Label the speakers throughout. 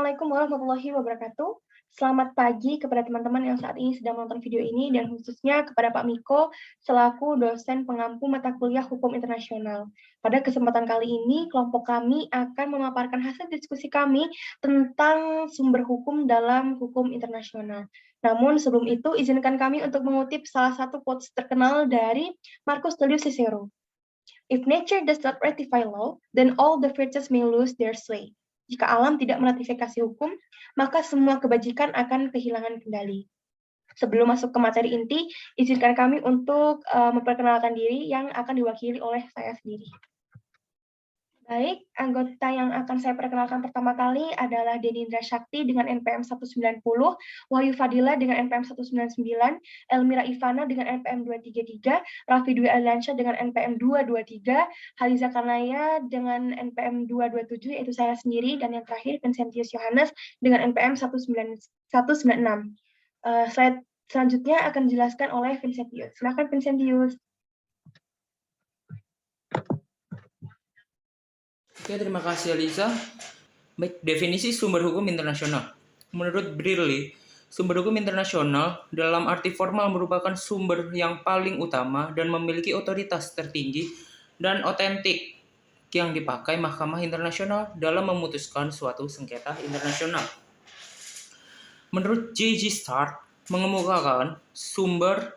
Speaker 1: Assalamualaikum warahmatullahi wabarakatuh. Selamat pagi kepada teman-teman yang saat ini sedang menonton video ini dan khususnya kepada Pak Miko selaku dosen pengampu mata kuliah Hukum Internasional. Pada kesempatan kali ini, kelompok kami akan memaparkan hasil diskusi kami tentang sumber hukum dalam hukum internasional. Namun sebelum itu, izinkan kami untuk mengutip salah satu quotes terkenal dari Marcus Tullius Cicero. If nature does not ratify law, then all the virtues may lose their sway. Jika alam tidak meratifikasi hukum, maka semua kebajikan akan kehilangan kendali. Sebelum masuk ke materi inti, izinkan kami untuk memperkenalkan diri yang akan diwakili oleh saya sendiri. Baik, anggota yang akan saya perkenalkan pertama kali adalah Denindra Shakti dengan NPM 190, Wahyu Fadila dengan NPM 199, Elmira Ivana dengan NPM 233, Raffi Dwi Ardiansyah dengan NPM 223, Haliza Kanaya dengan NPM 227, yaitu saya sendiri, dan yang terakhir Vincentius Yohanes dengan NPM 196. Slide selanjutnya akan dijelaskan oleh Vincentius. Silakan Vincentius.
Speaker 2: Oke, terima kasih Alisa. Baik, definisi sumber hukum internasional. Menurut Briley, sumber hukum internasional dalam arti formal merupakan sumber yang paling utama dan memiliki otoritas tertinggi dan otentik yang dipakai Mahkamah Internasional dalam memutuskan suatu sengketa internasional. Menurut J.G. Stark, mengemukakan sumber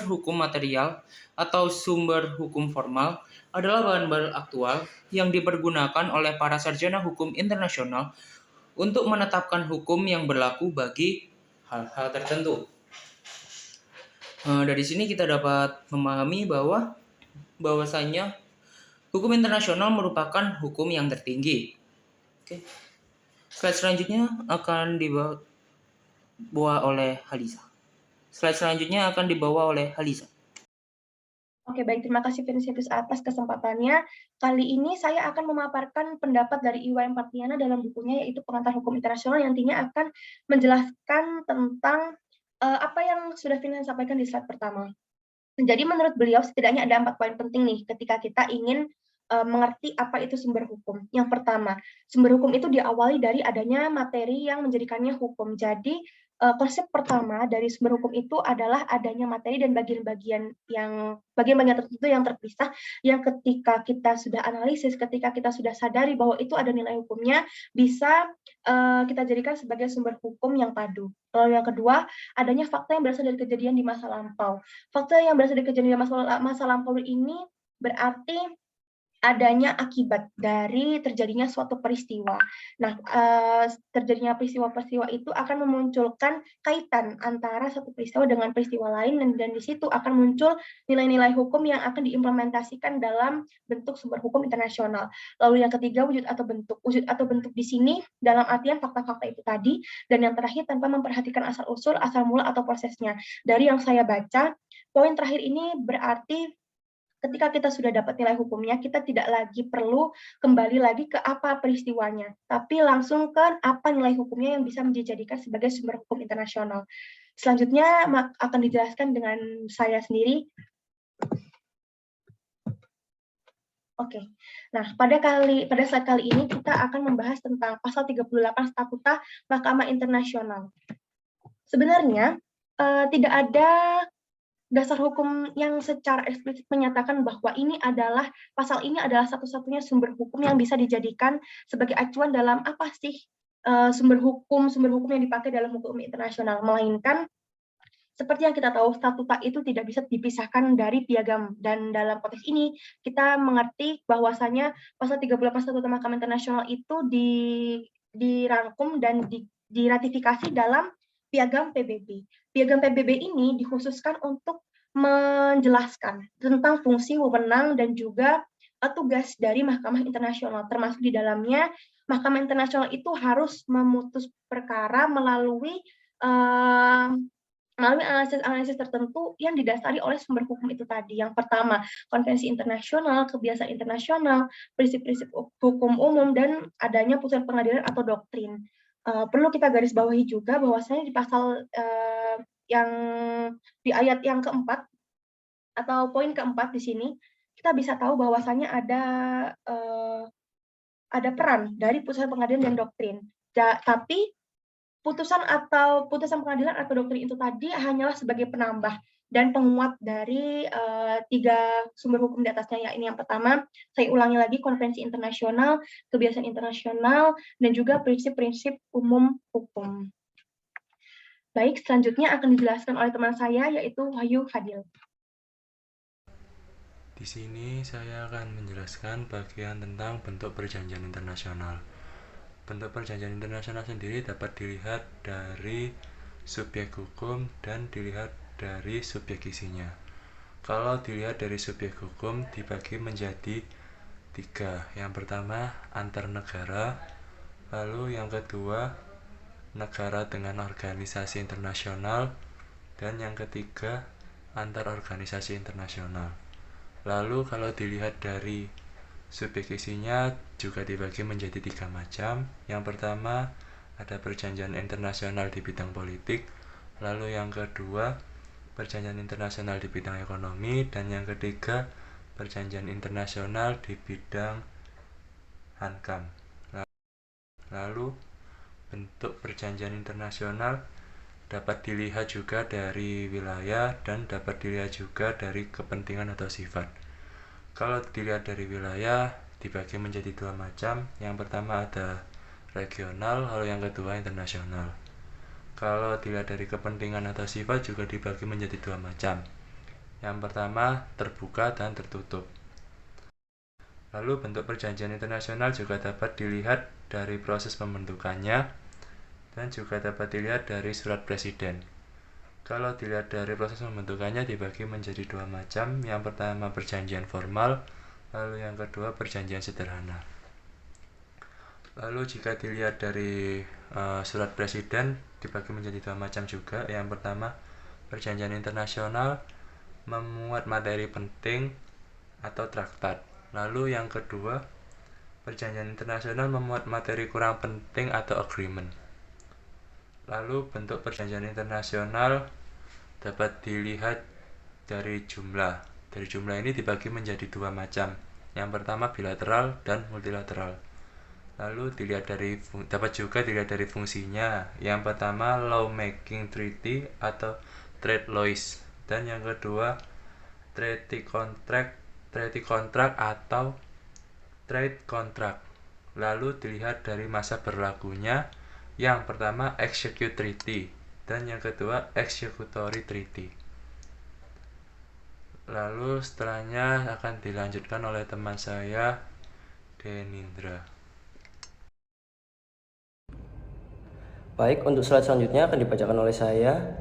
Speaker 2: hukum material atau sumber hukum formal adalah bahan-bahan aktual yang dipergunakan oleh para sarjana hukum internasional untuk menetapkan hukum yang berlaku bagi hal-hal tertentu. Dari sini kita dapat memahami bahwasanya hukum internasional merupakan hukum yang tertinggi. Oke. Slide selanjutnya akan dibawa oleh Haliza.
Speaker 1: Oke, baik. Terima kasih Vincentius atas kesempatannya. Kali ini saya akan memaparkan pendapat dari Iwayan Partiana dalam bukunya yaitu Pengantar Hukum Internasional yang nantinya akan menjelaskan tentang apa yang sudah Vincent sampaikan di slide pertama. Jadi menurut beliau setidaknya ada 4 poin penting nih ketika kita ingin mengerti apa itu sumber hukum. Yang pertama, sumber hukum itu diawali dari adanya materi yang menjadikannya hukum. Jadi konsep pertama dari sumber hukum itu adalah adanya materi dan bagian-bagian tertentu yang terpisah yang ketika kita sudah analisis, ketika kita sudah sadari bahwa itu ada nilai hukumnya, bisa kita jadikan sebagai sumber hukum yang padu. Lalu yang kedua, adanya fakta yang berasal dari kejadian di masa lampau. Fakta yang berasal dari kejadian di masa lampau ini berarti adanya akibat dari terjadinya suatu peristiwa. Nah, terjadinya peristiwa-peristiwa itu akan memunculkan kaitan antara satu peristiwa dengan peristiwa lain dan di situ akan muncul nilai-nilai hukum yang akan diimplementasikan dalam bentuk sumber hukum internasional. Lalu yang ketiga, wujud atau bentuk. Wujud atau bentuk di sini dalam artian fakta-fakta itu tadi, dan yang terakhir tanpa memperhatikan asal-usul, asal mula atau prosesnya. Dari yang saya baca, poin terakhir ini berarti ketika kita sudah dapat nilai hukumnya, kita tidak lagi perlu kembali lagi ke apa peristiwanya, tapi langsung ke apa nilai hukumnya yang bisa dijadikan sebagai sumber hukum internasional. Selanjutnya akan dijelaskan dengan saya sendiri. Oke. Nah, pada slide kali ini kita akan membahas tentang pasal 38 Statuta Mahkamah Internasional. Sebenarnya tidak ada dasar hukum yang secara eksplisit menyatakan bahwa pasal ini adalah satu-satunya sumber hukum yang bisa dijadikan sebagai acuan dalam apa sih sumber hukum yang dipakai dalam hukum internasional, melainkan seperti yang kita tahu statuta itu tidak bisa dipisahkan dari piagam, dan dalam konteks ini kita mengerti bahwasanya pasal 38 Statuta Mahkamah Internasional itu dirangkum dan diratifikasi dalam Piagam PBB. Piagam PBB ini dikhususkan untuk menjelaskan tentang fungsi, wewenang, dan juga tugas dari Mahkamah Internasional, termasuk di dalamnya Mahkamah Internasional itu harus memutus perkara melalui analisis tertentu yang didasari oleh sumber hukum itu tadi. Yang pertama, konvensi internasional, kebiasaan internasional, prinsip-prinsip hukum umum, dan adanya putusan pengadilan atau doktrin. Perlu kita garis bawahi juga bahwasanya di pasal yang di ayat yang keempat atau poin keempat di sini kita bisa tahu bahwasanya ada peran dari putusan pengadilan dan doktrin. Tapi putusan pengadilan atau doktrin itu tadi hanyalah sebagai penambah dan penguat dari 3 sumber hukum di atasnya, yakni yang pertama, saya ulangi lagi, konvensi internasional, kebiasaan internasional, dan juga prinsip-prinsip umum hukum. Baik, selanjutnya akan dijelaskan oleh teman saya, yaitu Wahyu Fadil.
Speaker 3: Di sini saya akan menjelaskan bagian tentang bentuk perjanjian internasional. Bentuk perjanjian internasional sendiri dapat dilihat dari subjek hukum dan dilihat dari subjek isinya. Kalau dilihat dari subjek hukum dibagi menjadi 3. Yang pertama antar negara, lalu yang kedua negara dengan organisasi internasional, dan yang ketiga antar organisasi internasional. Lalu kalau dilihat dari subjek isinya juga dibagi menjadi 3 macam. Yang pertama ada perjanjian internasional di bidang politik, lalu yang kedua perjanjian internasional di bidang ekonomi, dan yang ketiga perjanjian internasional di bidang hankam. Lalu bentuk perjanjian internasional dapat dilihat juga dari wilayah dan dapat dilihat juga dari kepentingan atau sifat. Kalau dilihat dari wilayah dibagi menjadi 2 macam. Yang pertama ada regional, lalu yang kedua internasional. Kalau dilihat dari kepentingan atau sifat juga dibagi menjadi 2 macam. Yang pertama terbuka dan tertutup. Lalu bentuk perjanjian internasional juga dapat dilihat dari proses pembentukannya dan juga dapat dilihat dari surat presiden. Kalau dilihat dari proses pembentukannya dibagi menjadi 2 macam. Yang pertama perjanjian formal, lalu yang kedua perjanjian sederhana. Lalu jika dilihat dari surat presiden dibagi menjadi 2 macam juga. Yang pertama perjanjian internasional memuat materi penting atau traktat. Lalu yang kedua perjanjian internasional memuat materi kurang penting atau agreement. Lalu bentuk perjanjian internasional dapat dilihat dari jumlah. Dari jumlah ini dibagi menjadi 2 macam. Yang pertama bilateral dan multilateral. Lalu dapat juga dilihat dari fungsinya. Yang pertama law making treaty atau trade laws, dan yang kedua treaty contract atau trade contract. Lalu dilihat dari masa berlakunya. Yang pertama execute treaty dan yang kedua executory treaty. Lalu setelahnya akan dilanjutkan oleh teman saya Denindra.
Speaker 4: Baik, untuk slide selanjutnya akan dibacakan oleh saya.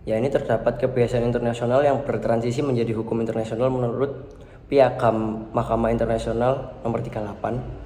Speaker 4: Ya, ini terdapat kebiasaan internasional yang bertransisi menjadi hukum internasional menurut Piagam Mahkamah Internasional nomor 38.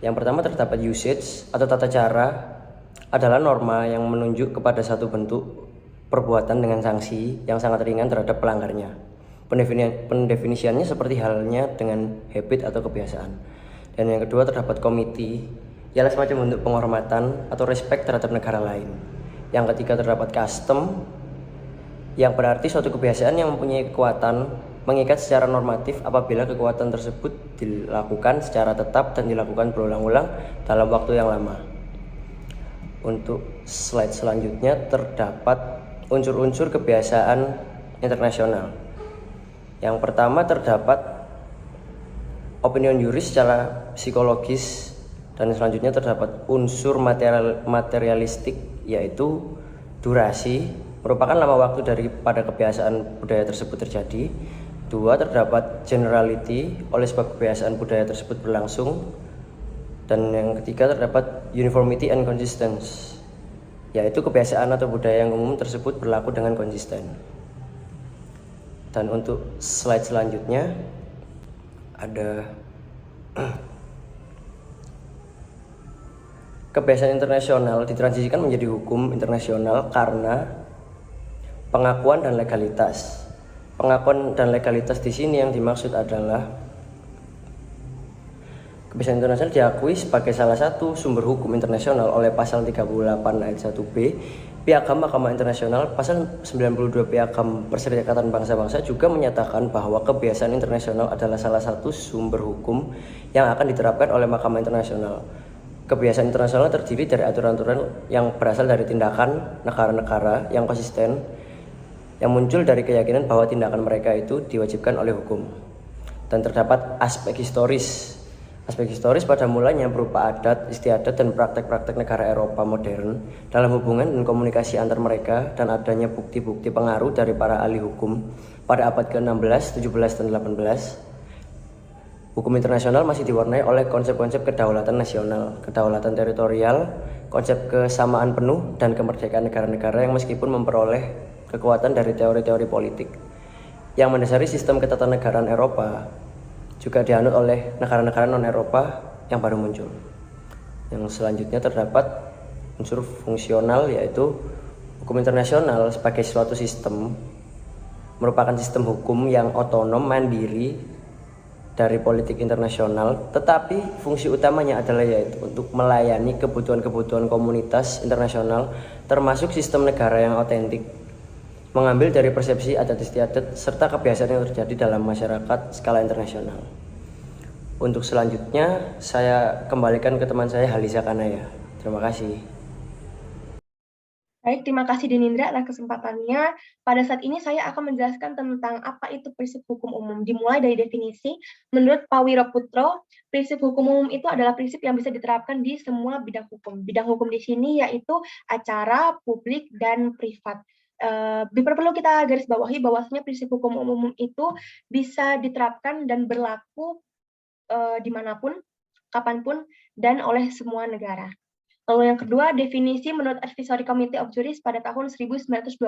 Speaker 4: Yang pertama terdapat usage atau tata cara adalah norma yang menunjuk kepada satu bentuk perbuatan dengan sanksi yang sangat ringan terhadap pelanggarnya. Pendefinisiannya seperti halnya dengan habit atau kebiasaan. Dan yang kedua terdapat committee, ialah semacam bentuk penghormatan atau respect terhadap negara lain. Yang ketiga terdapat custom, yang berarti suatu kebiasaan yang mempunyai kekuatan mengikat secara normatif apabila kekuatan tersebut dilakukan secara tetap dan dilakukan berulang-ulang dalam waktu yang lama. Untuk slide selanjutnya terdapat unsur-unsur kebiasaan internasional. Yang pertama terdapat opinion juris secara psikologis, dan selanjutnya terdapat unsur materialistik, yaitu durasi merupakan lama waktu daripada kebiasaan budaya tersebut terjadi. 2. Terdapat generality, oleh sebab kebiasaan budaya tersebut berlangsung. Dan yang ketiga terdapat uniformity and consistency, yaitu kebiasaan atau budaya yang umum tersebut berlaku dengan konsisten. Dan untuk slide selanjutnya ada kebiasaan internasional ditransisikan menjadi hukum internasional karena pengakuan dan legalitas. Pengakuan dan legalitas di sini yang dimaksud adalah kebiasaan internasional diakui sebagai salah satu sumber hukum internasional oleh pasal 38 ayat 1b Piagam Mahkamah Internasional. Pasal 92 Piagam Perserikatan Bangsa-Bangsa juga menyatakan bahwa kebiasaan internasional adalah salah satu sumber hukum yang akan diterapkan oleh Mahkamah Internasional. Kebiasaan internasional terdiri dari aturan-aturan yang berasal dari tindakan negara-negara yang konsisten, yang muncul dari keyakinan bahwa tindakan mereka itu diwajibkan oleh hukum. Dan terdapat aspek historis. Aspek historis pada mulanya berupa adat, istiadat, dan praktek-praktek negara Eropa modern dalam hubungan dan komunikasi antar mereka, dan adanya bukti-bukti pengaruh dari para ahli hukum pada abad ke-16, 17, dan 18. Hukum internasional masih diwarnai oleh konsep-konsep kedaulatan nasional, kedaulatan teritorial, konsep kesamaan penuh, dan kemerdekaan negara-negara yang meskipun memperoleh kekuatan dari teori-teori politik yang mendasari sistem ketatanegaraan Eropa, juga dianut oleh negara-negara non-Eropa yang baru muncul. Yang selanjutnya terdapat unsur fungsional, yaitu hukum internasional sebagai suatu sistem merupakan sistem hukum yang otonom, mandiri dari politik internasional, tetapi fungsi utamanya adalah yaitu untuk melayani kebutuhan-kebutuhan komunitas internasional, termasuk sistem negara yang otentik, mengambil dari persepsi adat istiadat serta kebiasaan yang terjadi dalam masyarakat skala internasional. Untuk selanjutnya saya kembalikan ke teman saya Halisa Kanaya. Terima kasih.
Speaker 1: Baik, terima kasih Denindra atas kesempatannya. Pada saat ini saya akan menjelaskan tentang apa itu prinsip hukum umum. Dimulai dari definisi, menurut Pak Wiraputro, prinsip hukum umum itu adalah prinsip yang bisa diterapkan di semua bidang hukum. Bidang hukum di sini yaitu acara, publik, dan privat. Perlu kita garis bawahi bahwasanya prinsip hukum umum itu bisa diterapkan dan berlaku dimanapun, kapanpun, dan oleh semua negara. Lalu yang kedua, definisi menurut Advisory Committee of Jurists pada tahun 1920.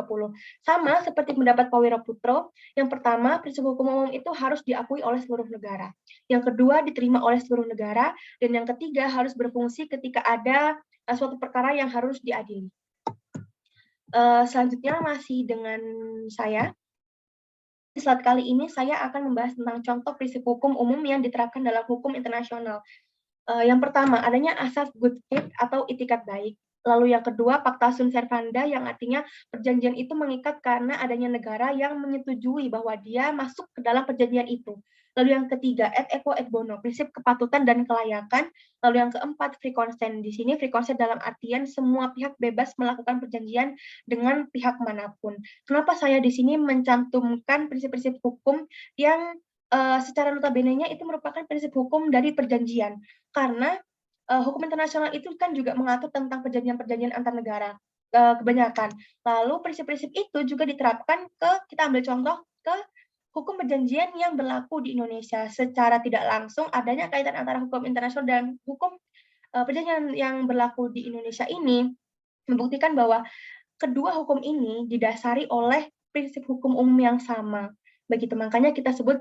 Speaker 1: Sama seperti pendapat Pak Wiraputro, yang pertama, prinsip hukum umum itu harus diakui oleh seluruh negara. Yang kedua, diterima oleh seluruh negara. Dan yang ketiga, harus berfungsi ketika ada suatu perkara yang harus diadili. Selanjutnya masih dengan saya. Di slide kali ini saya akan membahas tentang contoh prinsip hukum umum yang diterapkan dalam hukum internasional. Yang pertama, adanya asas good faith atau itikat baik. Lalu yang kedua, Pacta Sunt Servanda, yang artinya perjanjian itu mengikat karena adanya negara yang menyetujui bahwa dia masuk ke dalam perjanjian itu. Lalu yang ketiga, et equo et bono, prinsip kepatutan dan kelayakan. Lalu yang keempat, free consent. Di sini free consent dalam artian semua pihak bebas melakukan perjanjian dengan pihak manapun. Kenapa saya di sini mencantumkan prinsip-prinsip hukum yang secara notabene-nya itu merupakan prinsip hukum dari perjanjian, karena hukum internasional itu kan juga mengatur tentang perjanjian-perjanjian antar negara kebanyakan. Lalu prinsip-prinsip itu juga diterapkan kita ambil contoh ke hukum perjanjian yang berlaku di Indonesia. Secara tidak langsung adanya kaitan antara hukum internasional dan hukum perjanjian yang berlaku di Indonesia ini membuktikan bahwa kedua hukum ini didasari oleh prinsip hukum umum yang sama. Begitu, makanya kita sebut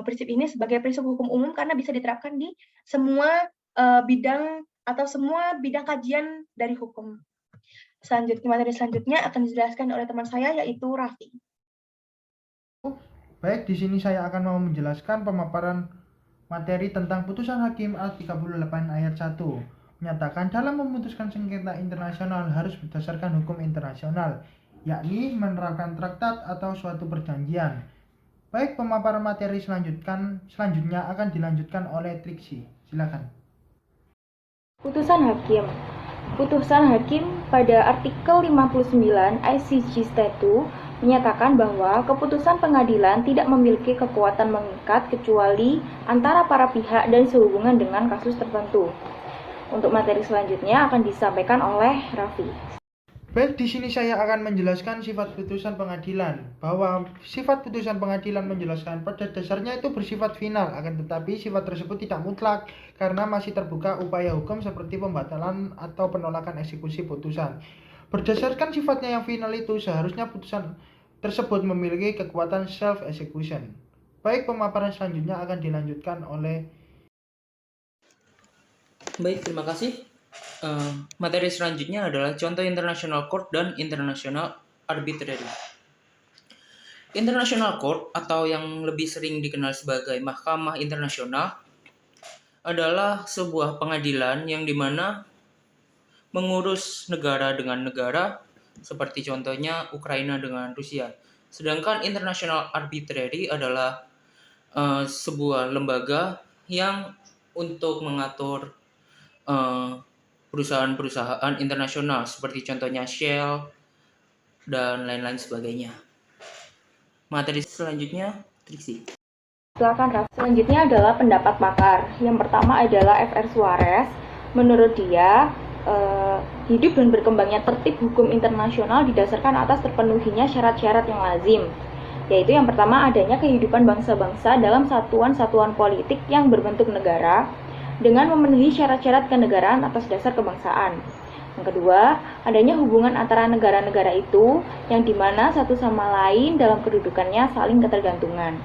Speaker 1: prinsip ini sebagai prinsip hukum umum karena bisa diterapkan di semua bidang atau semua bidang kajian dari hukum. Materi selanjutnya akan dijelaskan oleh teman saya, yaitu Raffi.
Speaker 5: Baik, di sini saya akan mau menjelaskan pemaparan materi tentang putusan Hakim A38 ayat 1. Menyatakan dalam memutuskan sengketa internasional harus berdasarkan hukum internasional, yakni menerapkan traktat atau suatu perjanjian. Baik, pemaparan materi selanjutnya akan dilanjutkan oleh Triksi. Silakan.
Speaker 6: Putusan Hakim. Putusan Hakim pada artikel 59 ICJ Statute menyatakan bahwa keputusan pengadilan tidak memiliki kekuatan mengikat kecuali antara para pihak dan sehubungan dengan kasus tertentu. Untuk materi selanjutnya akan disampaikan oleh Raffi.
Speaker 5: Baik, di sini saya akan menjelaskan sifat putusan pengadilan. Bahwa sifat putusan pengadilan menjelaskan pada dasarnya itu bersifat final, akan tetapi sifat tersebut tidak mutlak karena masih terbuka upaya hukum seperti pembatalan atau penolakan eksekusi putusan. Berdasarkan sifatnya yang final itu, seharusnya putusan tersebut memiliki kekuatan self-execution. Baik, pemaparan selanjutnya akan dilanjutkan oleh...
Speaker 2: Baik, terima kasih. Materi selanjutnya adalah contoh International Court dan International Arbitrary. International Court, atau yang lebih sering dikenal sebagai Mahkamah Internasional, adalah sebuah pengadilan yang dimana mengurus negara dengan negara, seperti contohnya Ukraina dengan Rusia. Sedangkan International Arbitrary adalah sebuah lembaga yang untuk mengatur perusahaan-perusahaan internasional seperti contohnya Shell dan lain-lain sebagainya. Materi selanjutnya, Triksi.
Speaker 6: Silakan, Raf. Selanjutnya adalah pendapat pakar. Yang pertama adalah F.R. Suarez. Menurut dia, hidup dan berkembangnya tertib hukum internasional didasarkan atas terpenuhinya syarat-syarat yang lazim. Yaitu yang pertama adanya kehidupan bangsa-bangsa dalam satuan-satuan politik yang berbentuk negara dengan memenuhi syarat-syarat kenegaraan atas dasar kebangsaan. Yang kedua, adanya hubungan antara negara-negara itu yang dimana satu sama lain dalam kedudukannya saling ketergantungan.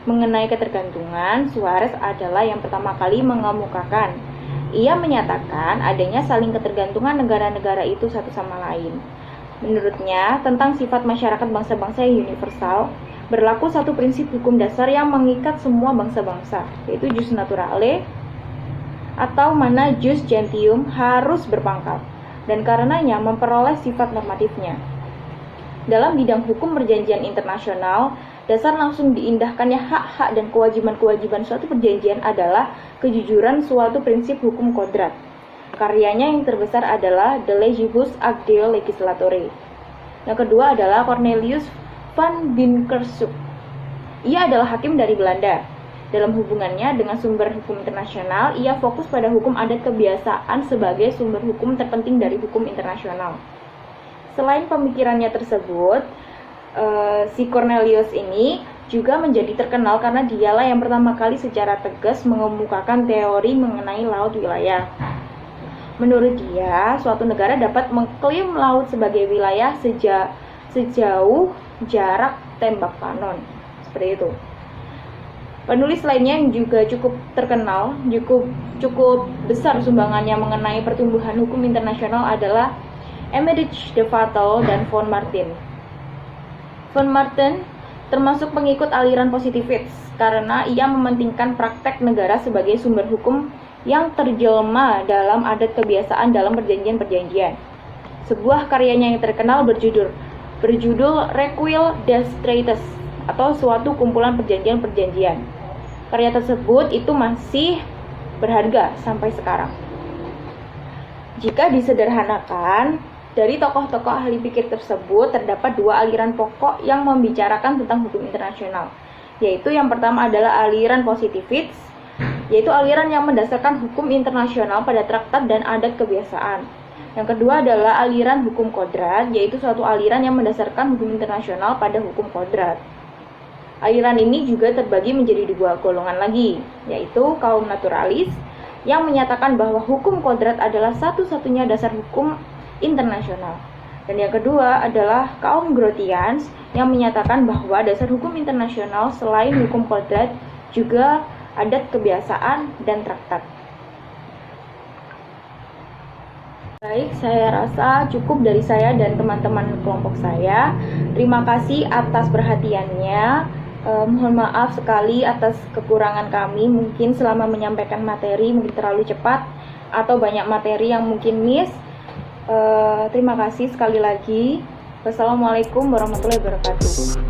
Speaker 6: Mengenai ketergantungan, Suarez adalah yang pertama kali mengemukakan. Ia menyatakan adanya saling ketergantungan negara-negara itu satu sama lain. Menurutnya, tentang sifat masyarakat bangsa-bangsa yang universal, berlaku satu prinsip hukum dasar yang mengikat semua bangsa-bangsa, yaitu jus naturale, atau mana jus gentium harus berpangkat, dan karenanya memperoleh sifat normatifnya. Dalam bidang hukum perjanjian internasional, dasar langsung diindahkannya hak-hak dan kewajiban-kewajiban suatu perjanjian adalah kejujuran suatu prinsip hukum kodrat. Karyanya yang terbesar adalah De Legibus Acte Legislatore. Yang kedua adalah Cornelius van Binkershoek. Ia adalah hakim dari Belanda. Dalam hubungannya dengan sumber hukum internasional, ia fokus pada hukum adat kebiasaan sebagai sumber hukum terpenting dari hukum internasional. Selain pemikirannya tersebut, si Cornelius ini juga menjadi terkenal karena dialah yang pertama kali secara tegas mengemukakan teori mengenai laut wilayah. Menurut dia, suatu negara dapat mengklaim laut sebagai wilayah sejauh jarak tembak kanon. Seperti itu. Penulis lainnya yang juga cukup terkenal, cukup besar sumbangannya mengenai pertumbuhan hukum internasional adalah Emmerich de Vattel dan von Martin. Von Martin termasuk pengikut aliran positivis karena ia mementingkan praktek negara sebagai sumber hukum yang terjelma dalam adat kebiasaan dalam perjanjian-perjanjian. Sebuah karyanya yang terkenal berjudul Recueil des Traités atau suatu kumpulan perjanjian-perjanjian. Karya tersebut itu masih berharga sampai sekarang. Jika disederhanakan, dari tokoh-tokoh ahli pikir tersebut terdapat dua aliran pokok yang membicarakan tentang hukum internasional, yaitu yang pertama adalah aliran positivis, yaitu aliran yang mendasarkan hukum internasional pada traktat dan adat kebiasaan. Yang kedua adalah aliran hukum kodrat, yaitu suatu aliran yang mendasarkan hukum internasional pada hukum kodrat. Aliran ini juga terbagi menjadi dua golongan lagi, yaitu kaum naturalis yang menyatakan bahwa hukum kodrat adalah satu-satunya dasar hukum internasional. Dan yang kedua adalah kaum Grotians yang menyatakan bahwa dasar hukum internasional selain hukum kodrat juga adat kebiasaan dan traktat. Baik, saya rasa cukup dari saya dan teman-teman kelompok saya. Terima kasih atas perhatiannya. Mohon maaf sekali atas kekurangan kami, mungkin selama menyampaikan materi mungkin terlalu cepat atau banyak materi yang mungkin miss. Terima kasih sekali lagi. Wassalamualaikum warahmatullahi wabarakatuh.